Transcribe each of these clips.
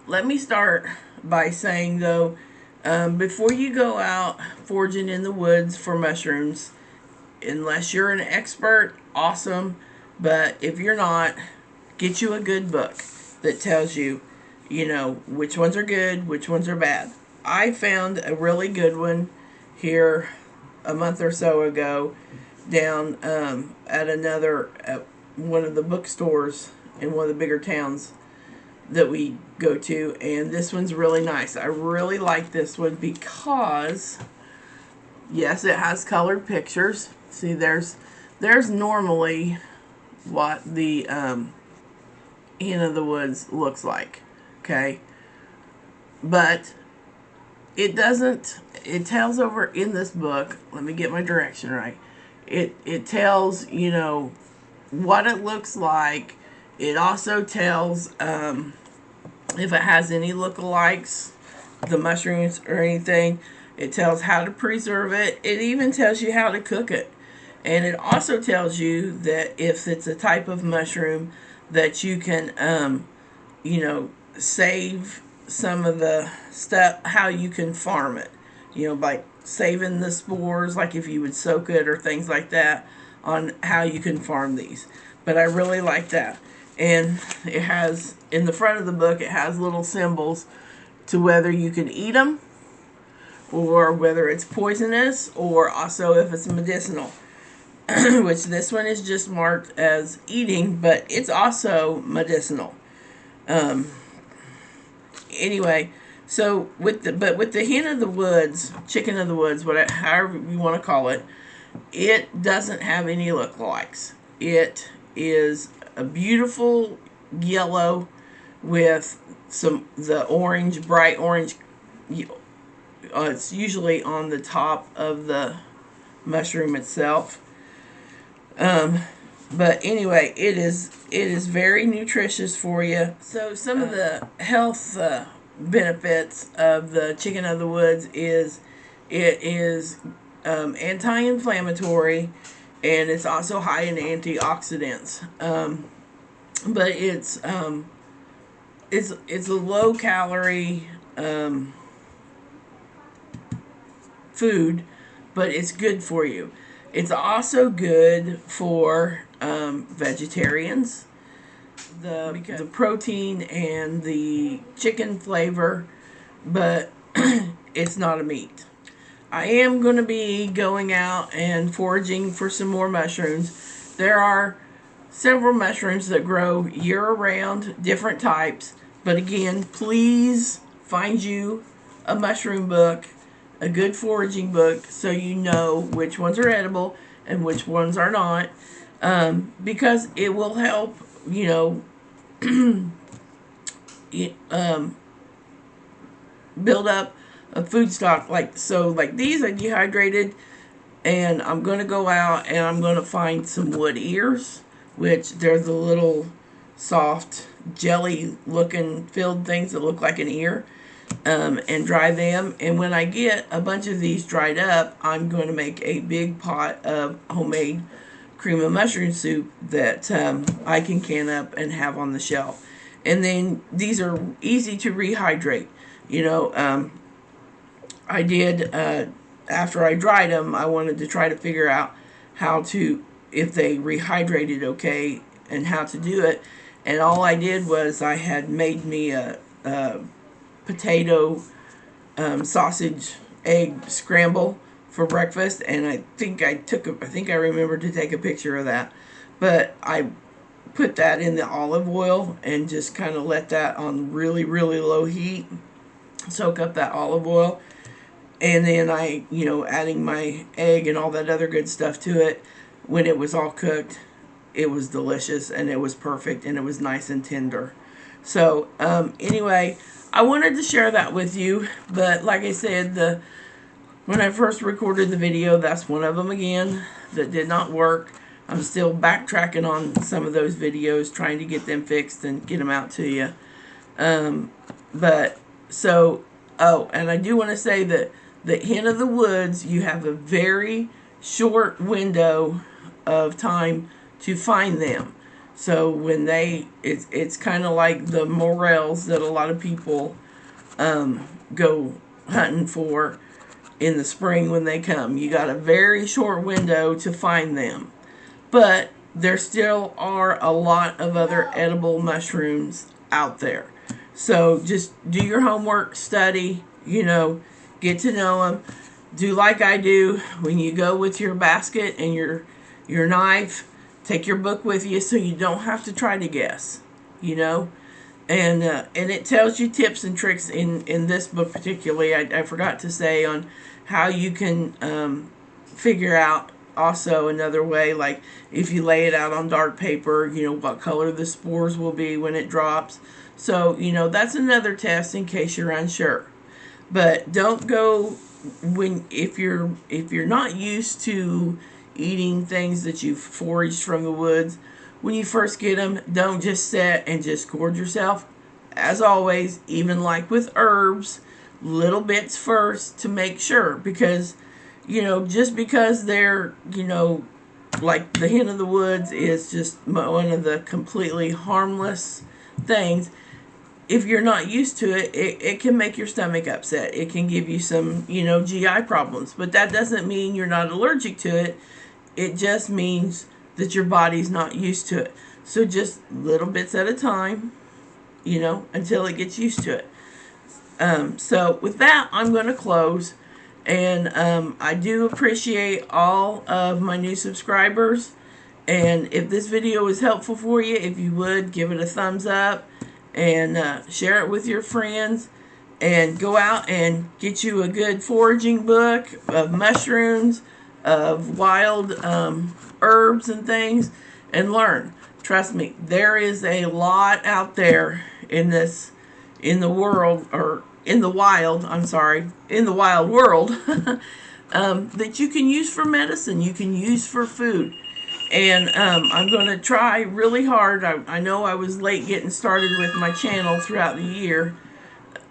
let me start by saying, though, before you go out foraging in the woods for mushrooms, unless you're an expert, awesome. But if you're not, get you a good book that tells you, which ones are good, which ones are bad. I found a really good one here a month or so ago down at one of the bookstores in one of the bigger towns that we go to, and this one's really nice. I really like this one because, yes, it has colored pictures. See, there's normally what the hen of the woods looks like, okay? But it doesn't, it tells over in this book, let me get my direction right. It tells, what it looks like. It also tells if it has any lookalikes, the mushrooms or anything. It tells how to preserve it. It even tells you how to cook it. And it also tells you that if it's a type of mushroom that you can, save some of the stuff, how you can farm it. Like saving the spores, like if you would soak it or things like that, on how you can farm these. But I really like that. And it has, in the front of the book, it has little symbols to whether you can eat them or whether it's poisonous, or also if it's medicinal. Which this one is just marked as eating, but it's also medicinal. Anyway, so with the hen of the woods, chicken of the woods, however you want to call it, it doesn't have any lookalikes. It is a beautiful yellow with the orange, bright orange. It's usually on the top of the mushroom itself. But anyway, it is very nutritious for you. So some of the health benefits of the chicken of the woods is it is anti-inflammatory, and it's also high in antioxidants. But it's a low calorie food, but it's good for you. It's also good for vegetarians. The protein and the chicken flavor, but it's not a meat. I am going to be going out and foraging for some more mushrooms. There are several mushrooms that grow year-round, different types. But again, please find you a mushroom book, a good foraging book, so you know which ones are edible and which ones are not, because it will help, build up a food stock. Like these are dehydrated, and I'm going to go out and I'm going to find some wood ears, which they're the little soft jelly looking filled things that look like an ear. And dry them. And when I get a bunch of these dried up, I'm going to make a big pot of homemade cream of mushroom soup that I can can up and have on the shelf. And then these are easy to rehydrate. I did, after I dried them, I wanted to try to figure out if they rehydrated okay and how to do it. And all I did was I had made me a potato sausage egg scramble for breakfast, and I think I remembered to take a picture of that. But I put that in the olive oil and just kind of let that on really, really low heat soak up that olive oil, and then I adding my egg and all that other good stuff to it. When it was all cooked, it was delicious, and it was perfect, and it was nice and tender. So anyway, I wanted to share that with you, but like I said, when I first recorded the video, that's one of them again that did not work. I'm still backtracking on some of those videos, trying to get them fixed and get them out to you. And I do want to say that the hen of the woods, you have a very short window of time to find them. So when it's kind of like the morels that a lot of people go hunting for in the spring when they come. You got a very short window to find them. But there still are a lot of other edible mushrooms out there. So just do your homework, study, get to know them. Do like I do when you go with your basket and your knife. Take your book with you so you don't have to try to guess, you know. And it tells you tips and tricks in this book particularly. I forgot to say on how you can figure out also another way, like if you lay it out on dark paper, what color the spores will be when it drops. So that's another test in case you're unsure. But don't go if you're not used to eating things that you've foraged from the woods. When you first get them, don't just sit and just gorge yourself. As always, even like with herbs, little bits first to make sure, because just because they're like the hen of the woods is just one of the completely harmless things. If you're not used to it, it can make your stomach upset. It can give you some, GI problems. But that doesn't mean you're not allergic to it. It just means that your body's not used to it. So just little bits at a time, until it gets used to it. So with that, I'm going to close. And I do appreciate all of my new subscribers. And if this video was helpful for you, if you would, give it a thumbs up. And share it with your friends, and go out and get you a good foraging book of mushrooms, of wild herbs and things, and learn. Trust me, there is a lot out there in the world, or in the wild, in the wild world, that you can use for medicine, you can use for food. And I'm going to try really hard. I know I was late getting started with my channel throughout the year,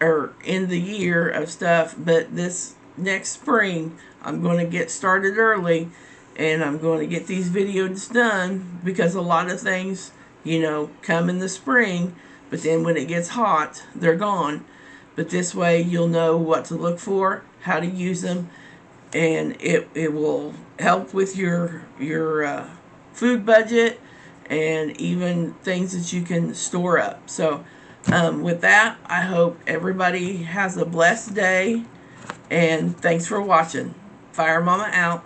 or in the year of stuff, but this next spring I'm going to get started early, and I'm going to get these videos done, because a lot of things, come in the spring, but then when it gets hot, they're gone. But this way you'll know what to look for, how to use them, and it will help with your food budget, and even things that you can store up. So with that, I hope everybody has a blessed day, and thanks for watching. Fire Mama out.